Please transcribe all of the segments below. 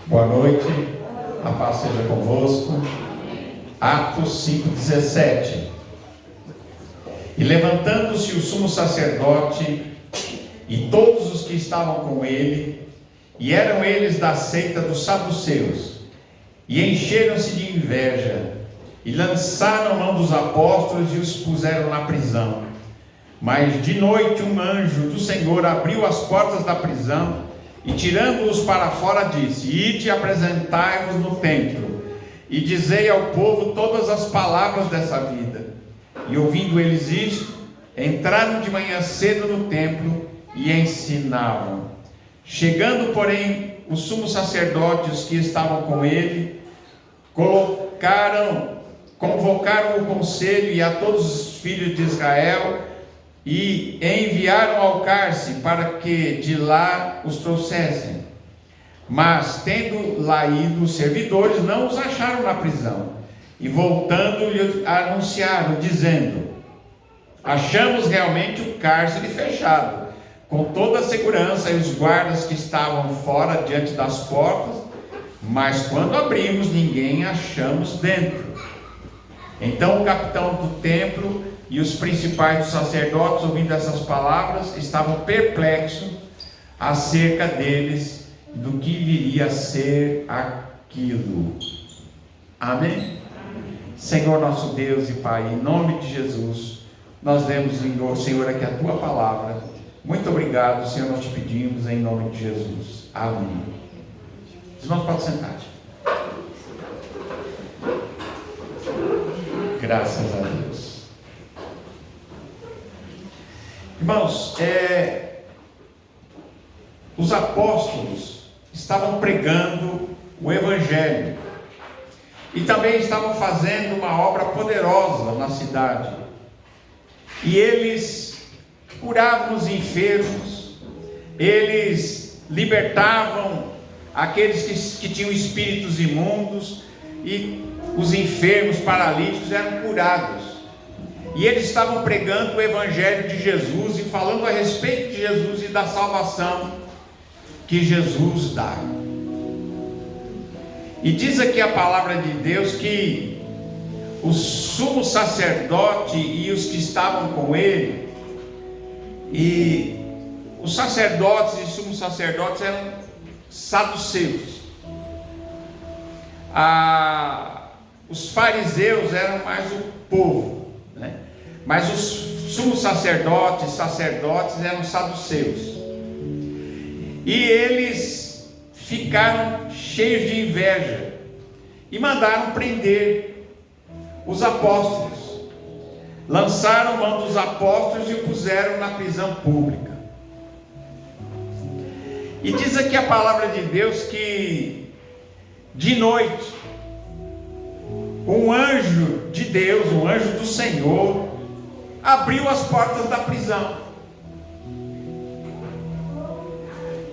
Boa noite, a paz seja convosco. Atos 5,17. E levantando-se o sumo sacerdote e todos os que estavam com ele, e eram eles da seita dos saduceus, e encheram-se de inveja, e lançaram mão dos apóstolos e os puseram na prisão. Mas de noite um anjo do Senhor abriu as portas da prisão, e tirando-os para fora disse: Ide e apresentai-vos no templo, e dizei ao povo todas as palavras dessa vida. E ouvindo eles isto, entraram de manhã cedo no templo e ensinavam. Chegando, porém, o sumo sacerdote e os que estavam com ele, convocaram o conselho e a todos os filhos de Israel, e enviaram ao cárcere para que de lá os trouxessem. Mas, tendo lá ido, os servidores não os acharam na prisão, e voltando-lhe anunciaram, dizendo: Achamos realmente o cárcere fechado, com toda a segurança, e os guardas que estavam fora diante das portas, mas quando abrimos, ninguém achamos dentro. Então o capitão do templo e os principais dos sacerdotes, ouvindo essas palavras, estavam perplexos acerca deles, do que viria a ser aquilo. Amém? Senhor nosso Deus e Pai, em nome de Jesus, nós lemos, Senhor, aqui a Tua palavra. Muito obrigado, Senhor, nós te pedimos em nome de Jesus. Amém. Os irmãos podem sentar. Graças a Deus. Irmãos, os apóstolos estavam pregando o Evangelho e também estavam fazendo uma obra poderosa na cidade, e eles curavam os enfermos, eles libertavam aqueles que tinham espíritos imundos, e os enfermos, paralíticos eram curados. E eles estavam pregando o Evangelho de Jesus e falando a respeito de Jesus e da salvação que Jesus dá. E diz aqui a palavra de Deus que o sumo sacerdote e os que estavam com ele, e os sacerdotes e sumos sacerdotes eram saduceus. Os fariseus eram mais o povo, né? Mas os sumos sacerdotes eram saduceus. E eles ficaram cheios de inveja e mandaram prender os apóstolos. Lançaram mão dos apóstolos e o puseram na prisão pública. E diz aqui a palavra de Deus que de noite um anjo de Deus, um anjo do Senhor, abriu as portas da prisão.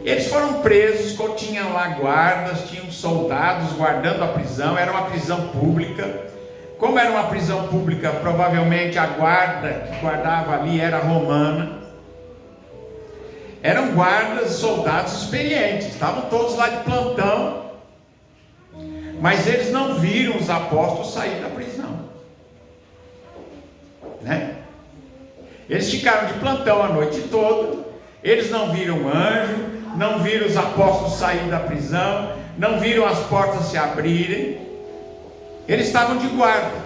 Eles foram presos, tinham lá guardas, tinham soldados guardando a prisão. Era uma prisão pública. Como era uma prisão pública, provavelmente a guarda que guardava ali era romana. Eram guardas, soldados experientes, estavam todos lá de plantão. Mas eles não viram os apóstolos sair da prisão, né? Eles ficaram de plantão a noite toda. Eles não viram o anjo, não viram os apóstolos sair da prisão, não viram as portas se abrirem. Eles estavam de guarda.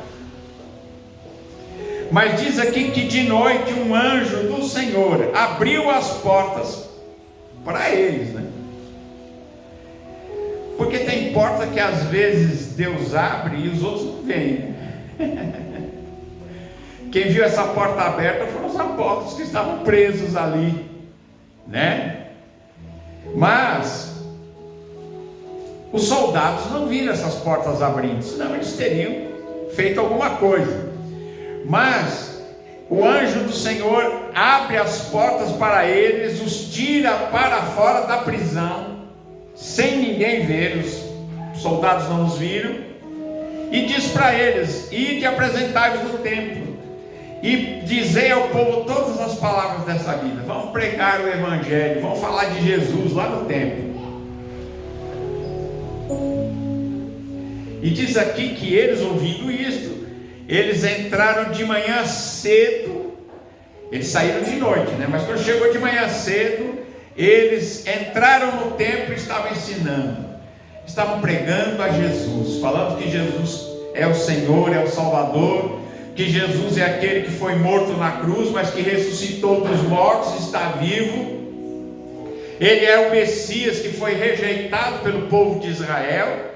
Mas diz aqui que de noite um anjo do Senhor abriu as portas para eles, né? Porque tem porta que às vezes Deus abre e os outros não vêm. Quem viu essa porta aberta foram os apóstolos que estavam presos ali, né? Mas os soldados não viram essas portas abrindo, senão eles teriam feito alguma coisa. Mas o anjo do Senhor abre as portas para eles, os tira para fora da prisão, sem ninguém ver. Os soldados não os viram, e diz para eles: Ide e apresentai-vos no templo, e dizei ao povo todas as palavras dessa vida. Vamos pregar o Evangelho, vamos falar de Jesus lá no templo. E diz aqui que eles, ouvindo isto, eles entraram de manhã cedo. Eles saíram de noite, né? Mas quando chegou de manhã cedo, eles entraram no templo e estavam ensinando, estavam pregando a Jesus, falando que Jesus é o Senhor, é o Salvador, que Jesus é aquele que foi morto na cruz, mas que ressuscitou dos mortos, está vivo. Ele é o Messias que foi rejeitado pelo povo de Israel,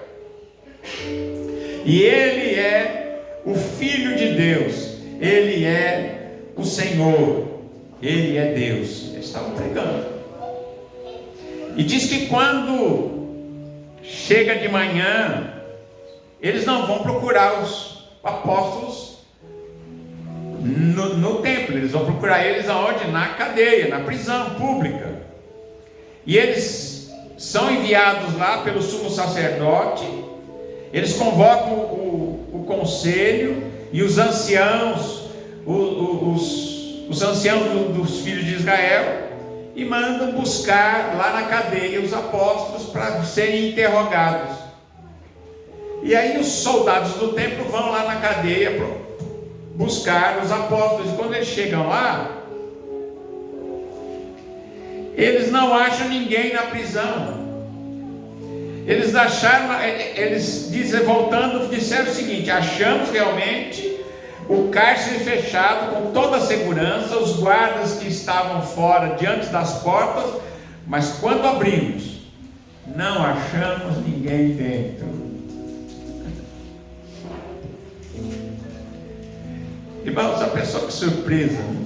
e ele é o Filho de Deus, ele é o Senhor, ele é Deus. Eles estavam pregando. E diz que quando chega de manhã, eles não vão procurar os apóstolos no templo, eles vão procurar eles aonde? Na cadeia, na prisão pública. E eles são enviados lá pelo sumo sacerdote. Eles convocam o conselho e os anciãos, os anciãos dos filhos de Israel, e mandam buscar lá na cadeia os apóstolos para serem interrogados. E aí os soldados do templo vão lá na cadeia buscar os apóstolos. E quando eles chegam lá, eles não acham ninguém na prisão. Eles acharam, eles dizem, voltando, disseram o seguinte: achamos realmente o cárcere fechado com toda a segurança, os guardas que estavam fora diante das portas, mas quando abrimos, não achamos ninguém dentro. Irmãos, a pessoa que surpresa, né?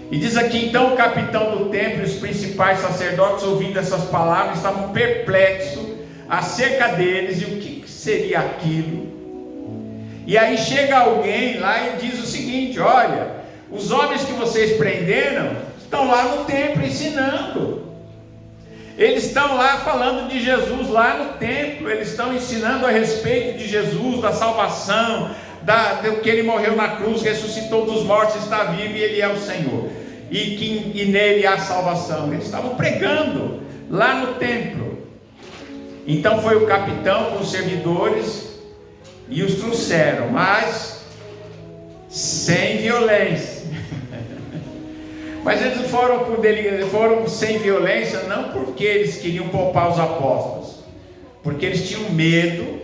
E diz aqui, então o capitão do templo e os principais sacerdotes, ouvindo essas palavras, estavam perplexos acerca deles e o que seria aquilo. E aí chega alguém lá e diz o seguinte: olha, os homens que vocês prenderam estão lá no templo ensinando. Eles estão lá falando de Jesus lá no templo. Eles estão ensinando a respeito de Jesus, da salvação, do que ele morreu na cruz, ressuscitou dos mortos, está vivo e ele é o Senhor. E nele há salvação. Eles estavam pregando lá no templo. Então foi o capitão com os servidores e os trouxeram, mas sem violência. Mas eles foram sem violência, não porque eles queriam poupar os apóstolos, porque eles tinham medo,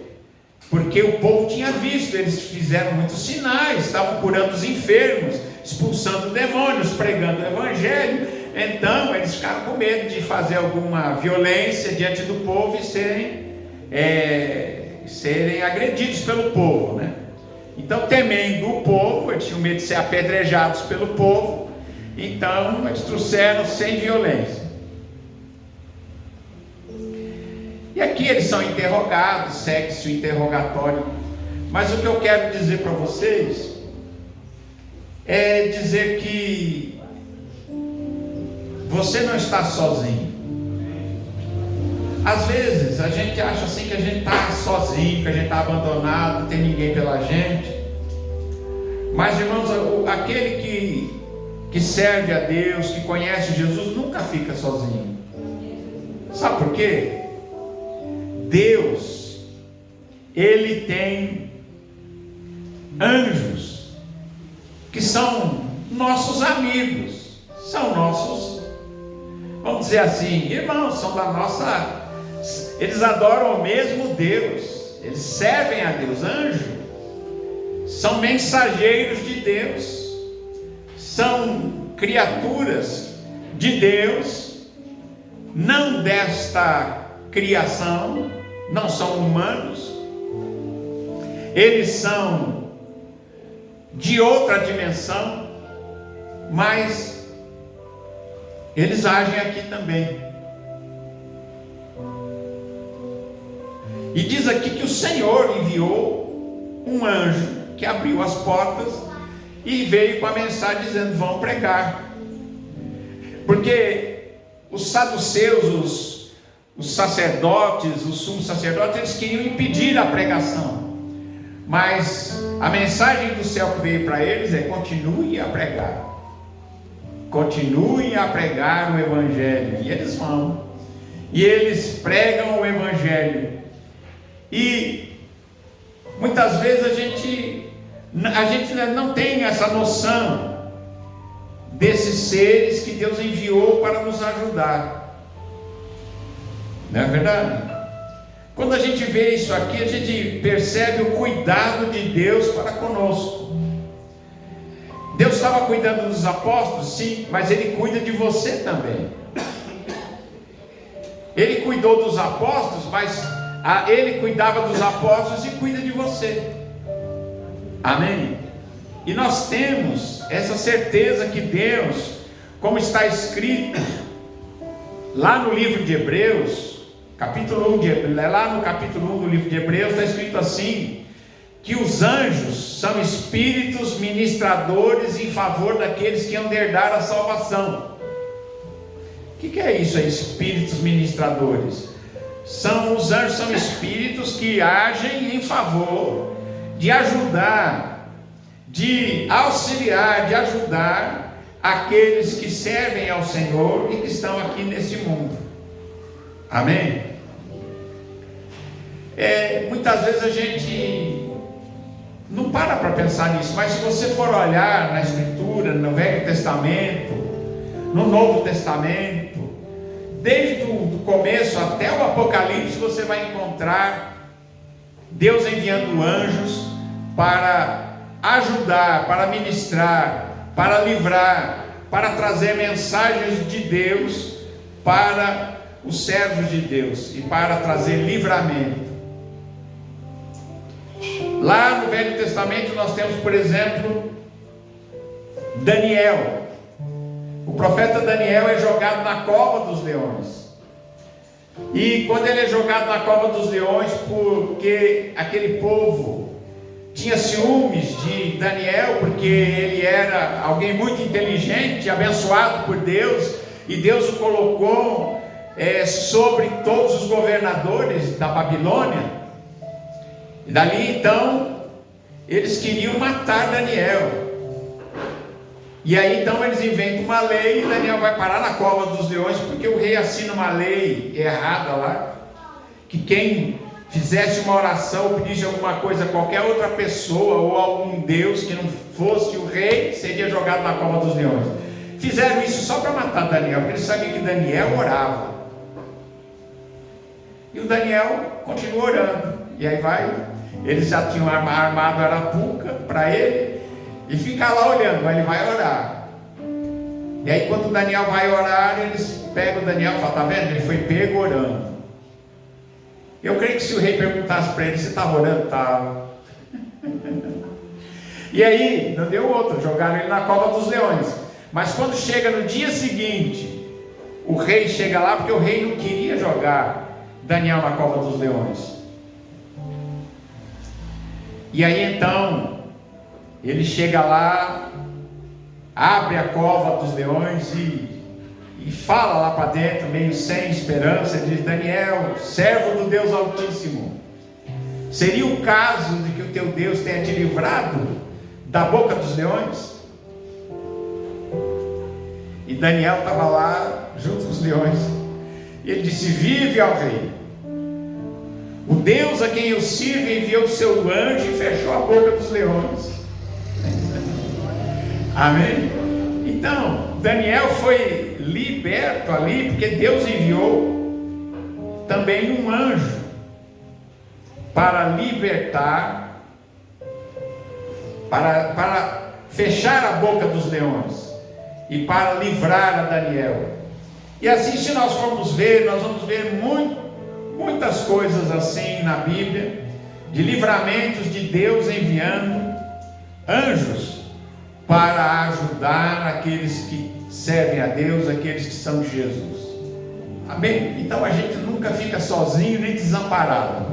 porque o povo tinha visto, eles fizeram muitos sinais, estavam curando os enfermos, expulsando demônios, pregando o evangelho. Então eles ficaram com medo de fazer alguma violência diante do povo e serem agredidos pelo povo, né? Então, temendo o povo, eles tinham medo de ser apedrejados pelo povo, então eles trouxeram sem violência. E aqui eles são interrogados, segue-se o interrogatório. Mas o que eu quero dizer para vocês é dizer que você não está sozinho. Às vezes a gente acha assim que a gente está sozinho, que a gente está abandonado, não tem ninguém pela gente. Mas, irmãos, aquele que serve a Deus, que conhece Jesus, nunca fica sozinho. Sabe por quê? Deus, Ele tem anjos que são nossos amigos, são nossos, vamos dizer assim, irmãos, são da nossa... Eles adoram o mesmo Deus, eles servem a Deus. Anjos são mensageiros de Deus, são criaturas de Deus, não desta criação, não são humanos, eles são de outra dimensão, mas eles agem aqui também. E diz aqui que o Senhor enviou um anjo que abriu as portas e veio com a mensagem dizendo: vão pregar. Porque os saduceus, os sacerdotes, os sumos sacerdotes, eles queriam impedir a pregação. Mas a mensagem do céu que veio para eles é: continue a pregar. Continue a pregar o Evangelho. E eles vão. E eles pregam o Evangelho. E muitas vezes a gente não tem essa noção desses seres que Deus enviou para nos ajudar. Não é verdade? Quando a gente vê isso aqui, a gente percebe o cuidado de Deus para conosco. Deus estava cuidando dos apóstolos, sim, mas Ele cuida de você também. Ele cuidou dos apóstolos, mas Ele cuidava dos apóstolos e cuida de você. Amém? E nós temos essa certeza que Deus, como está escrito lá no livro de Hebreus, capítulo 1, lá no capítulo 1 do livro de Hebreus, está escrito assim, que os anjos são espíritos ministradores em favor daqueles que hão de herdar a salvação. O que é isso aí, espíritos ministradores? Os anjos são espíritos que agem em favor de ajudar, de auxiliar, de ajudar aqueles que servem ao Senhor e que estão aqui nesse mundo. Amém? Muitas vezes a gente não para pensar nisso, mas se você for olhar na Escritura, no Velho Testamento, no Novo Testamento, desde o começo até o Apocalipse, você vai encontrar Deus enviando anjos para ajudar, para ministrar, para livrar, para trazer mensagens de Deus para os servos de Deus e para trazer livramento. Lá no Velho Testamento nós temos, por exemplo, Daniel. O profeta Daniel é jogado na cova dos leões. E quando ele é jogado na cova dos leões, porque aquele povo tinha ciúmes de Daniel, porque ele era alguém muito inteligente, abençoado por Deus, e Deus o colocou sobre todos os governadores da Babilônia. E dali então eles queriam matar Daniel. E aí então eles inventam uma lei e Daniel vai parar na cova dos leões, porque o rei assina uma lei errada lá, que quem fizesse uma oração ou pedisse alguma coisa a qualquer outra pessoa ou algum Deus que não fosse o rei, seria jogado na cova dos leões. Fizeram isso só para matar Daniel, porque eles sabiam que Daniel orava. E o Daniel continua orando. E aí eles já tinham armado a arapuca para ele, e fica lá olhando, mas ele vai orar. E aí quando o Daniel vai orar, eles pegam o Daniel e falam, está vendo? Ele foi pego orando. Eu creio que se o rei perguntasse para ele, você estava orando? Estava. E aí, não deu outra, jogaram ele na cova dos leões. Mas quando chega no dia seguinte, o rei chega lá, porque o rei não queria jogar Daniel na cova dos leões. E aí então, ele chega lá, abre a cova dos leões e fala lá para dentro, meio sem esperança, ele diz, Daniel, servo do Deus Altíssimo, seria o caso de que o teu Deus tenha te livrado da boca dos leões? E Daniel estava lá, junto com os leões, e ele disse, vive ao rei, o Deus a quem eu sirvo enviou o seu anjo e fechou a boca dos leões. Amém? Então, Daniel foi liberto ali, porque Deus enviou também um anjo para libertar, para fechar a boca dos leões e para livrar a Daniel. E assim, se nós formos ver, nós vamos ver muitas coisas assim na Bíblia, de livramentos de Deus enviando anjos para ajudar aqueles que servem a Deus, aqueles que são de Jesus. Amém? Então a gente nunca fica sozinho nem desamparado.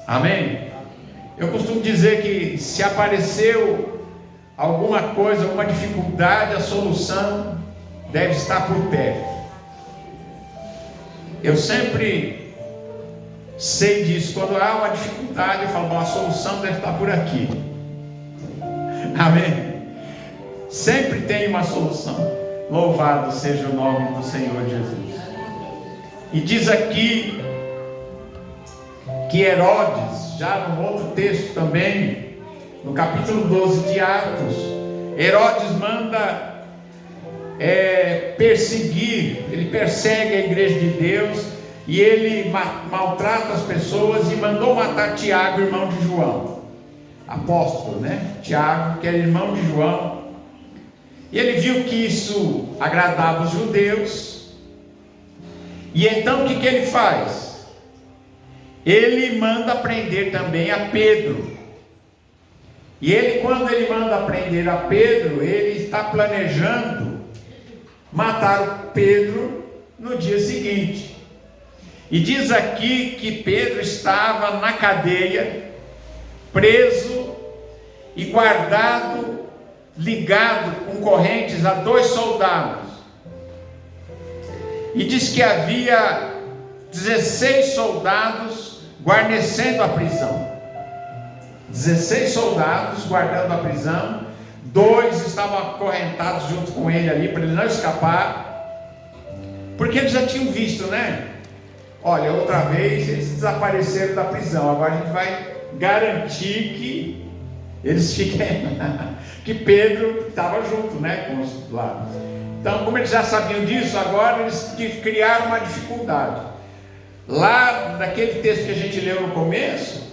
Amém? Eu costumo dizer que se apareceu alguma coisa, alguma dificuldade, a solução deve estar por perto. Eu sempre sei disso. Quando há uma dificuldade, eu falo, bom, a solução deve estar por aqui. Amém? Sempre tem uma solução. Louvado seja o nome do Senhor Jesus. E diz aqui que Herodes, já num outro texto também, no capítulo 12 de Atos, Herodes manda perseguir, ele persegue a igreja de Deus, e ele maltrata as pessoas, e mandou matar Tiago, irmão de João, apóstolo, né? Tiago, que era irmão de João, e ele viu que isso agradava os judeus, e então o que ele faz? Ele manda prender também a Pedro. E ele, quando ele manda prender a Pedro, ele está planejando matar o Pedro no dia seguinte. E diz aqui que Pedro estava na cadeia, preso e guardado, ligado com correntes a 2 soldados. E diz que havia 16 soldados guarnecendo a prisão. 16 soldados guardando a prisão, 2 estavam acorrentados junto com ele ali, para ele não escapar, porque eles já tinham visto, né? Olha, outra vez eles desapareceram da prisão, agora a gente vai garantir que eles fiquem, que Pedro estava junto, né, com os lá. Então, como eles já sabiam disso, agora eles criaram uma dificuldade. Lá, naquele texto que a gente leu no começo,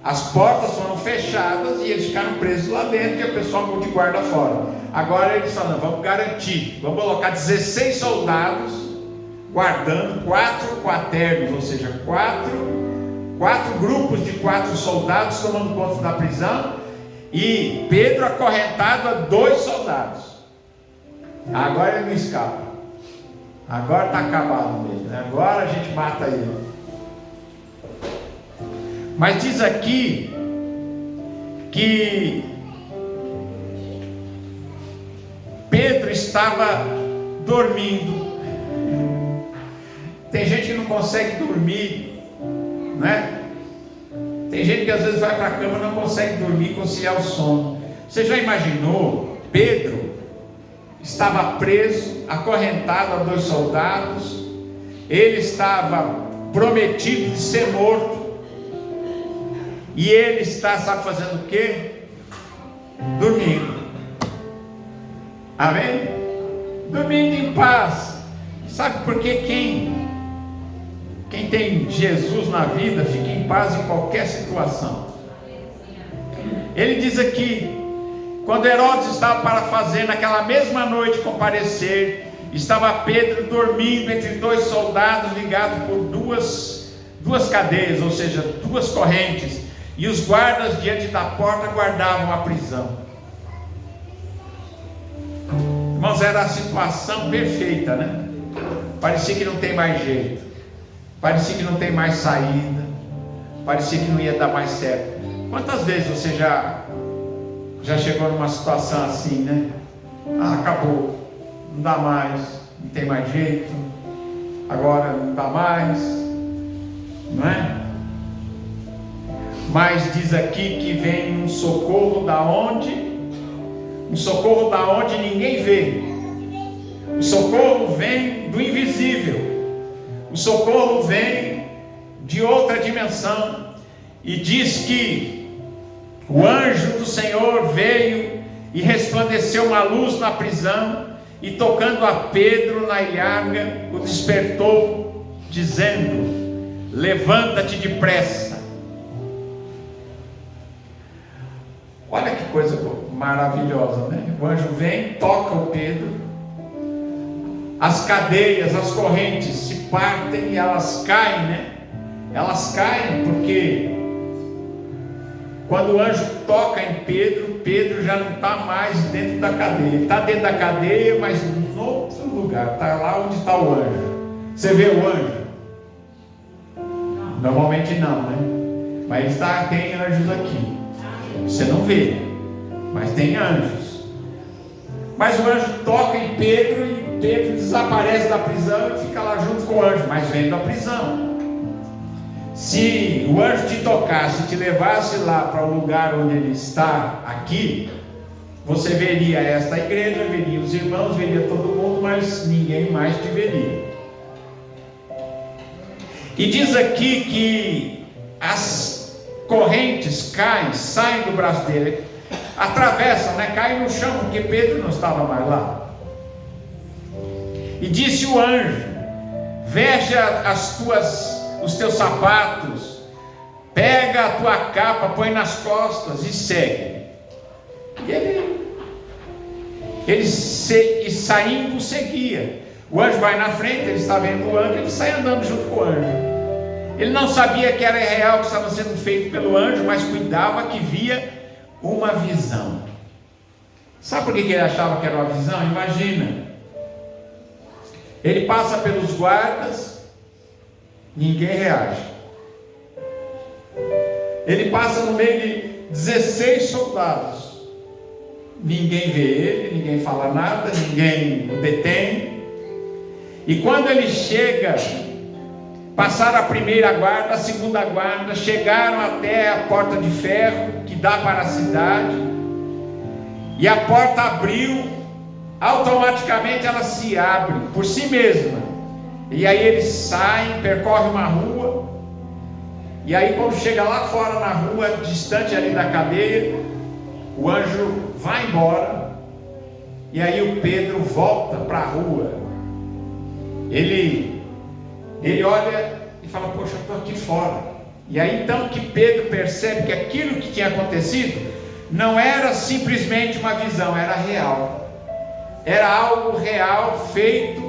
as portas foram fechadas e eles ficaram presos lá dentro e o pessoal de guarda fora. Agora eles falam, vamos garantir, vamos colocar 16 soldados guardando 4 quaternos, ou seja, 4 grupos de 4 soldados tomando conta da prisão, e Pedro acorrentado a 2 soldados. Agora ele não escapa, agora está acabado mesmo, né? Agora a gente mata ele. Mas diz aqui que Pedro estava dormindo. Tem gente que não consegue dormir, né? Tem gente que às vezes vai para a cama e não consegue dormir, conciliar o sono. Você já imaginou? Pedro estava preso, acorrentado a 2 soldados. Ele estava prometido de ser morto. E ele está, sabe, fazendo o quê? Dormindo. Amém? Dormindo em paz. Sabe por que quem tem Jesus na vida fica em paz em qualquer situação? Ele diz aqui, quando Herodes estava para fazer naquela mesma noite comparecer, estava Pedro dormindo entre 2 soldados ligados por duas cadeias, ou seja, 2 correntes. E os guardas diante da porta guardavam a prisão. Irmãos, era a situação perfeita, né? Parecia que não tem mais jeito, parecia que não tem mais saída, parecia que não ia dar mais certo. Quantas vezes você já chegou numa situação assim, né? Acabou, não dá mais, não tem mais jeito, agora não dá mais, não é? Mas diz aqui que vem um socorro da onde? Um socorro da onde ninguém vê. O socorro vem do invisível. O socorro vem de outra dimensão. E diz que o anjo do Senhor veio e resplandeceu uma luz na prisão, e tocando a Pedro na ilharga, o despertou, dizendo: levanta-te depressa. Olha que coisa maravilhosa, né? O anjo vem, toca o Pedro, as cadeias, as correntes se partem e elas caem, né? Elas caem porque quando o anjo toca em Pedro, Pedro já não está mais dentro da cadeia. Ele está dentro da cadeia, mas em outro lugar, está lá onde está o anjo. Você vê o anjo? Normalmente não, né? Mas tem anjos aqui. Você não vê, mas tem anjos. Mas o anjo toca em Pedro e Pedro desaparece da prisão e fica lá junto com o anjo, mas vem da prisão. Se o anjo te tocasse, te levasse lá para o lugar onde ele está aqui, você veria esta igreja, veria os irmãos, veria todo mundo, mas ninguém mais te veria. E diz aqui que as correntes caem, saem do braço dele, atravessam, caem no chão, porque Pedro não estava mais lá. E disse o anjo: veste os teus sapatos, pega a tua capa, põe nas costas e segue. E ele saindo seguia. O anjo vai na frente, ele está vendo o anjo, ele sai andando junto com o anjo. Ele não sabia que era real, que estava sendo feito pelo anjo, mas cuidava que via uma visão. Sabe por que ele achava que era uma visão? Imagina, ele passa pelos guardas, ninguém reage. Ele passa no meio de 16 soldados, ninguém vê ele, ninguém fala nada, ninguém o detém. E quando ele chega, passaram a primeira guarda, a segunda guarda, chegaram até a porta de ferro que dá para a cidade, e a porta abriu, automaticamente ela se abre por si mesma, e aí eles saem, percorrem uma rua, e aí quando chega lá fora na rua, distante ali da cadeia, o anjo vai embora, e aí o Pedro volta para a rua. Ele olha e fala: poxa, eu estou aqui fora. E aí então que Pedro percebe que aquilo que tinha acontecido não era simplesmente uma visão, era real. Era algo real, feito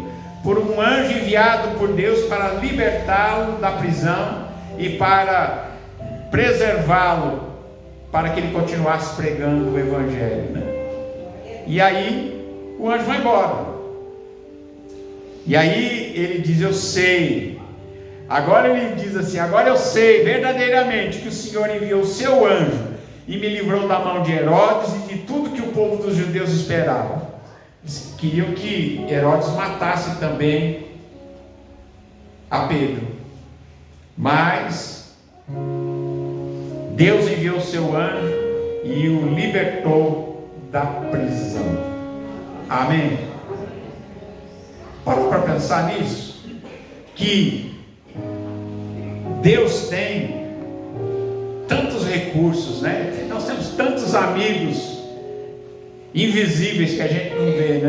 por um anjo enviado por Deus para libertá-lo da prisão e para preservá-lo, para que ele continuasse pregando o Evangelho, E aí o anjo vai embora. E aí ele diz: eu sei. Agora ele diz assim: agora eu sei verdadeiramente que o Senhor enviou o seu anjo e me livrou da mão de Herodes e de tudo que o povo dos judeus esperava. Eles queriam que Herodes matasse também a Pedro, mas Deus enviou o seu anjo e o libertou da prisão. Amém? Para pensar nisso, que Deus tem tantos recursos, Nós temos tantos amigos invisíveis que a gente não vê,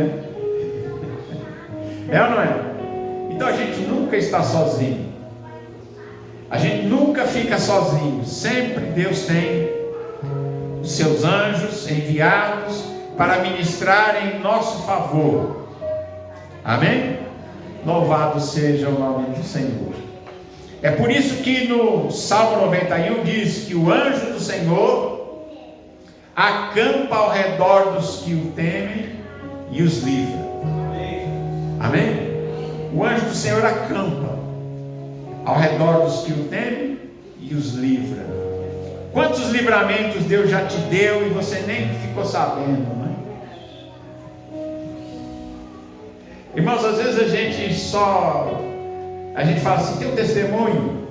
É ou não é? Então a gente nunca está sozinho. A gente nunca fica sozinho. Sempre Deus tem os seus anjos enviados para ministrar em nosso favor. Amém? Louvado seja o nome do Senhor. É por isso que no Salmo 91 diz que o anjo do Senhor acampa ao redor dos que o temem e os livra. Amém? O anjo do Senhor acampa ao redor dos que o temem e os livra. Quantos livramentos Deus já te deu e você nem ficou sabendo, Irmãos, às vezes a gente fala assim: tem um testemunho,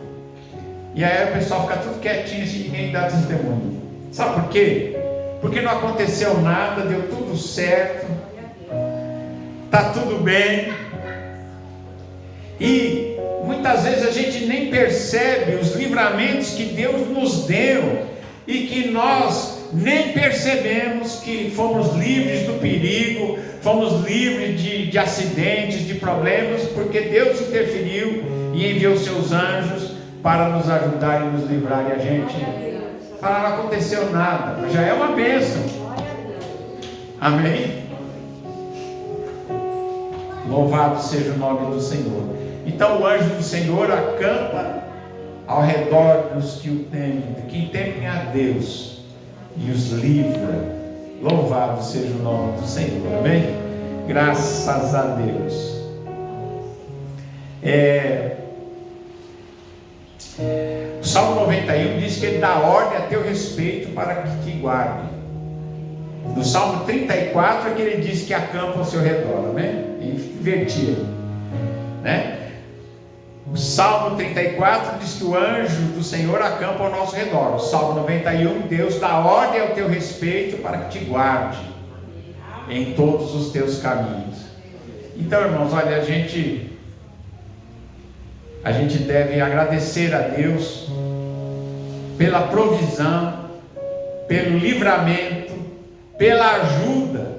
e aí o pessoal fica tudo quietinho assim, ninguém dá testemunho. Sabe por quê? Porque não aconteceu nada, deu tudo certo, está tudo bem, e muitas vezes a gente nem percebe os livramentos que Deus nos deu, e que nós nem percebemos que fomos livres do perigo, fomos livres de acidentes, de problemas, porque Deus interferiu e enviou seus anjos para nos ajudar e nos livrar. E a gente fala: não aconteceu nada, mas já é uma bênção. Amém? Louvado seja o nome do Senhor. Então o anjo do Senhor acampa ao redor dos que o temem, de quem temem a Deus, e os livra. Louvado seja o nome do Senhor. Amém? Graças a Deus. O Salmo 91 diz que ele dá ordem a teu respeito para que te guarde. No Salmo 34 é que ele diz que acampa ao seu redor. Amém? Invertido, O Salmo 34 diz que o anjo do Senhor acampa ao nosso redor. O Salmo 91, Deus dá ordem ao teu respeito para que te guarde em todos os teus caminhos. Então, irmãos, olha, a gente deve agradecer a Deus pela provisão, pelo livramento, pela ajuda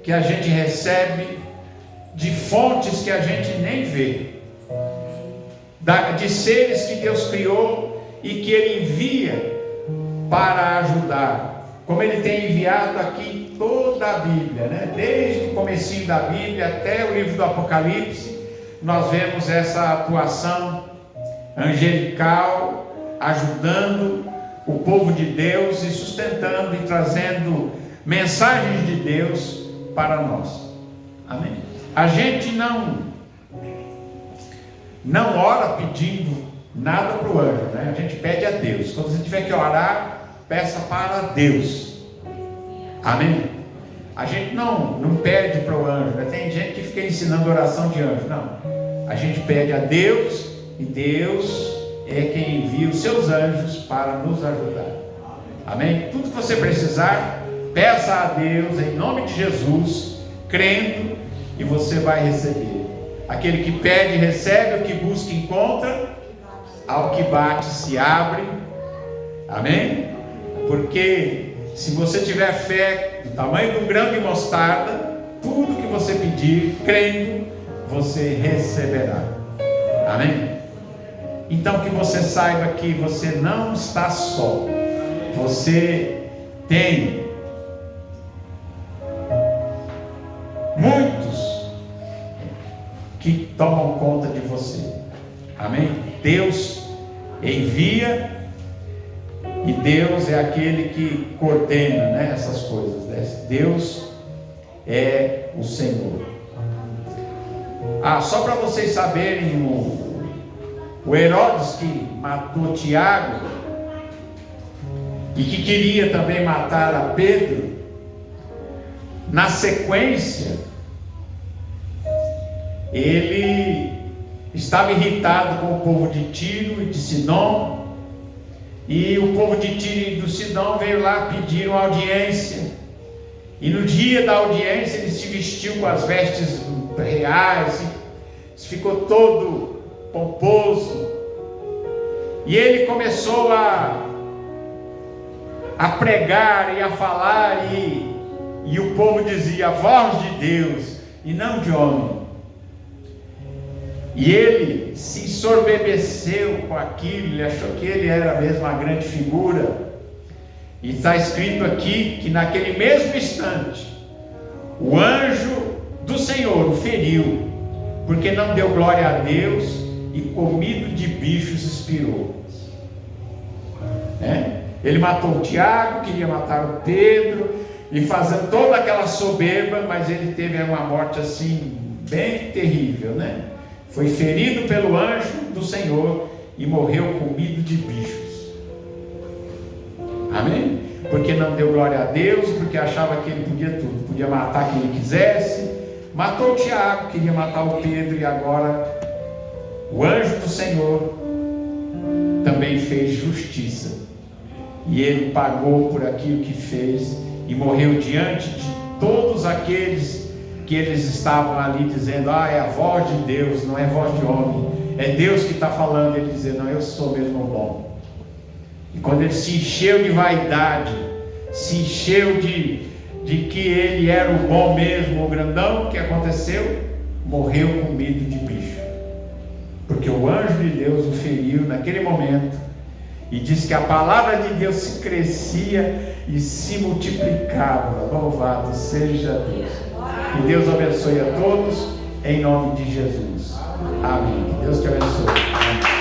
que a gente recebe de fontes que a gente nem vê, de seres que Deus criou e que Ele envia para ajudar, como Ele tem enviado aqui toda a Bíblia, né? Desde o comecinho da Bíblia até o livro do Apocalipse, nós vemos essa atuação angelical, ajudando o povo de Deus e sustentando e trazendo mensagens de Deus para nós. Amém? A gente não ora pedindo nada para o anjo, né? A gente pede a Deus. Quando você tiver que orar, peça para Deus. Amém? A gente não pede para o anjo, né? Tem gente que fica ensinando oração de anjo. Não, a gente pede a Deus, e Deus é quem envia os seus anjos para nos ajudar. Amém? Tudo que você precisar, peça a Deus em nome de Jesus, crendo, e você vai receber. Aquele que pede recebe, o que busca encontra, ao que bate se abre. Amém? Porque se você tiver fé do tamanho de um grão de mostarda, tudo que você pedir, crendo, você receberá. Amém? Então que você saiba que você não está só. Você tem muitos que tomam conta de você. Amém? Deus envia, e Deus é aquele que coordena, né, essas coisas, né? Deus é o Senhor. Só para vocês saberem, o Herodes que matou Tiago e que queria também matar a Pedro, na sequência ele estava irritado com o povo de Tiro e de Sidom, e o povo de Tiro e do Sidom veio lá pedir uma audiência, e no dia da audiência ele se vestiu com as vestes reais, ficou todo pomposo, e ele começou a pregar e a falar, e o povo dizia: a voz de Deus e não de homem. E ele se ensoberbeceu com aquilo, ele achou que ele era mesmo uma grande figura. E está escrito aqui que naquele mesmo instante o anjo do Senhor o feriu, porque não deu glória a Deus e comido de bichos expirou. Ele matou o Tiago, queria matar o Pedro, e fazendo toda aquela soberba, mas ele teve uma morte assim bem terrível, né? Foi ferido pelo anjo do Senhor e morreu comido de bichos. Amém? Porque não deu glória a Deus, porque achava que ele podia tudo, podia matar quem ele quisesse. Matou o Tiago, queria matar o Pedro, e agora o anjo do Senhor também fez justiça, e ele pagou por aquilo que fez, e morreu diante de todos aqueles que eles estavam ali dizendo: é a voz de Deus, não é voz de homem, é Deus que está falando. Ele dizia: não, eu sou mesmo bom. E quando ele se encheu de vaidade, se encheu de que ele era o bom mesmo, o grandão, o que aconteceu? Morreu comido de bicho, porque o anjo de Deus o feriu naquele momento, e diz que a palavra de Deus se crescia e se multiplicava. Louvado seja Deus. Que Deus abençoe a todos, em nome de Jesus. Amém. Que Deus te abençoe. Amém.